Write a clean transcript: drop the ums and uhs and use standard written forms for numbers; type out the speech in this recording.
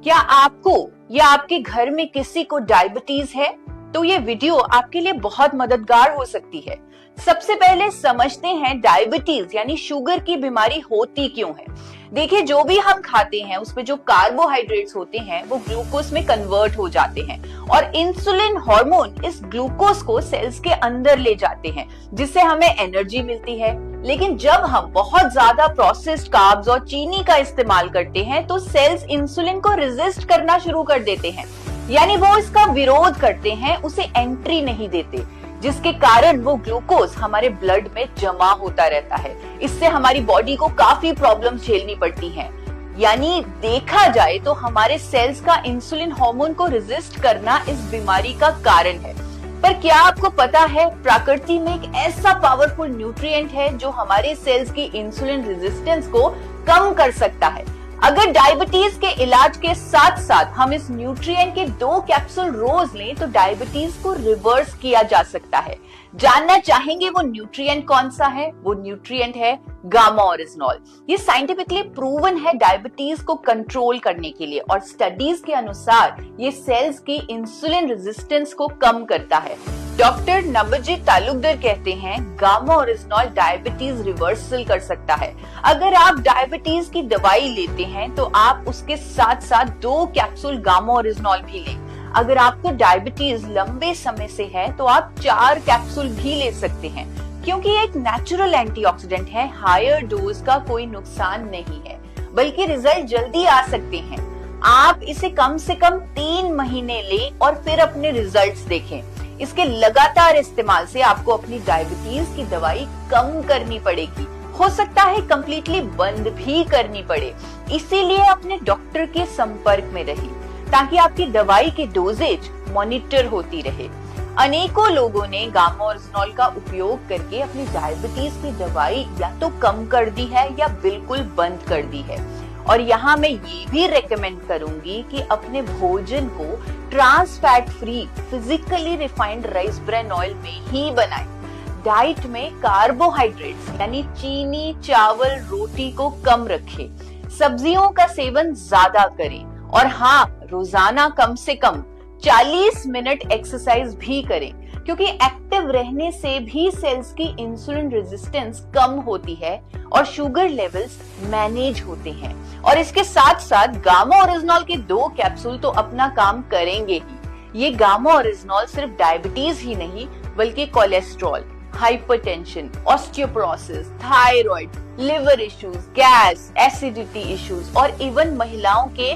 क्या आपको या आपके घर में किसी को डायबिटीज है? तो ये वीडियो आपके लिए बहुत मददगार हो सकती है। सबसे पहले समझते हैं डायबिटीज यानी शुगर की बीमारी होती क्यों है। देखिए, जो भी हम खाते हैं उसमें जो कार्बोहाइड्रेट्स होते हैं वो ग्लूकोज में कन्वर्ट हो जाते हैं और इंसुलिन हार्मोन इस ग्लूकोज को सेल्स के अंदर ले जाते हैं, जिससे हमें एनर्जी मिलती है। लेकिन जब हम बहुत ज्यादा प्रोसेस्ड कार्ब्स और चीनी का इस्तेमाल करते हैं तो सेल्स इंसुलिन को रेजिस्ट करना शुरू कर देते हैं, यानी वो इसका विरोध करते हैं, उसे एंट्री नहीं देते, जिसके कारण वो ग्लूकोज हमारे ब्लड में जमा होता रहता है। इससे हमारी बॉडी को काफी प्रॉब्लम्स झेलनी पड़ती हैं। यानी देखा जाए तो हमारे सेल्स का इंसुलिन हार्मोन को रेजिस्ट करना इस बीमारी का कारण है। पर क्या आपको पता है, प्रकृति में एक ऐसा पावरफुल न्यूट्रिएंट है जो हमारे सेल्स की इंसुलिन रेजिस्टेंस को कम कर सकता है। अगर डायबिटीज के इलाज के साथ साथ हम इस न्यूट्रिएंट के 2 कैप्सूल रोज लें तो डायबिटीज को रिवर्स किया जा सकता है। जानना चाहेंगे वो न्यूट्रिएंट कौन सा है? वो न्यूट्रिएंट है गामा ओरिजिनॉल। ये साइंटिफिकली प्रूवन है डायबिटीज को कंट्रोल करने के लिए और स्टडीज के अनुसार ये सेल्स की इंसुलिन रेजिस्टेंस को कम करता है। डॉक्टर नबजीत तालुकदार कहते हैं गामा ओरिजिनॉल डायबिटीज रिवर्सल कर सकता है। अगर आप डायबिटीज की दवाई लेते हैं तो आप उसके साथ साथ 2 कैप्सूल गामा ओरिजिनॉल भी लें। अगर आपको डायबिटीज लंबे समय से है तो आप 4 कैप्सूल भी ले सकते हैं, क्योंकि ये एक नेचुरल एंटीऑक्सीडेंट है। हायर डोज का कोई नुकसान नहीं है, बल्कि रिजल्ट जल्दी आ सकते हैं। आप इसे कम से कम 3 महीने लें और फिर अपने रिजल्ट्स देखें। इसके लगातार इस्तेमाल से आपको अपनी डायबिटीज की दवाई कम करनी पड़ेगी, हो सकता है कंप्लीटली बंद भी करनी पड़े। इसीलिए अपने डॉक्टर के संपर्क में रहिए ताकि आपकी दवाई की डोजेज मॉनिटर होती रहे। अनेकों लोगों ने गामा ओरिजिनॉल का उपयोग करके अपनी डायबिटीज की दवाई या तो कम कर दी है या बिल्कुल बंद कर दी है। और यहाँ मैं ये भी रेकमेंड करूंगी कि अपने भोजन को trans fat free physically refined rice bran oil में ही बनाएं। डाइट में कार्बोहाइड्रेट्स यानी चीनी, चावल, रोटी को कम रखें। सब्जियों का सेवन ज्यादा करें और हाँ, रोजाना कम से कम 40 मिनट एक्सरसाइज भी करें, क्योंकि एक्टिव रहने से भी सेल्स की इंसुलिन रेजिस्टेंस कम होती है और शुगर लेवल्स मैनेज होते हैं। और इसके साथ साथ गामा ओरिजिनॉल के 2 कैप्सूल तो अपना काम करेंगे ही। ये गामा ओरिजिनॉल सिर्फ डायबिटीज ही नहीं बल्कि cholesterol, hypertension, osteoporosis, thyroid, liver issues, gas, acidity issues और इवन महिलाओं के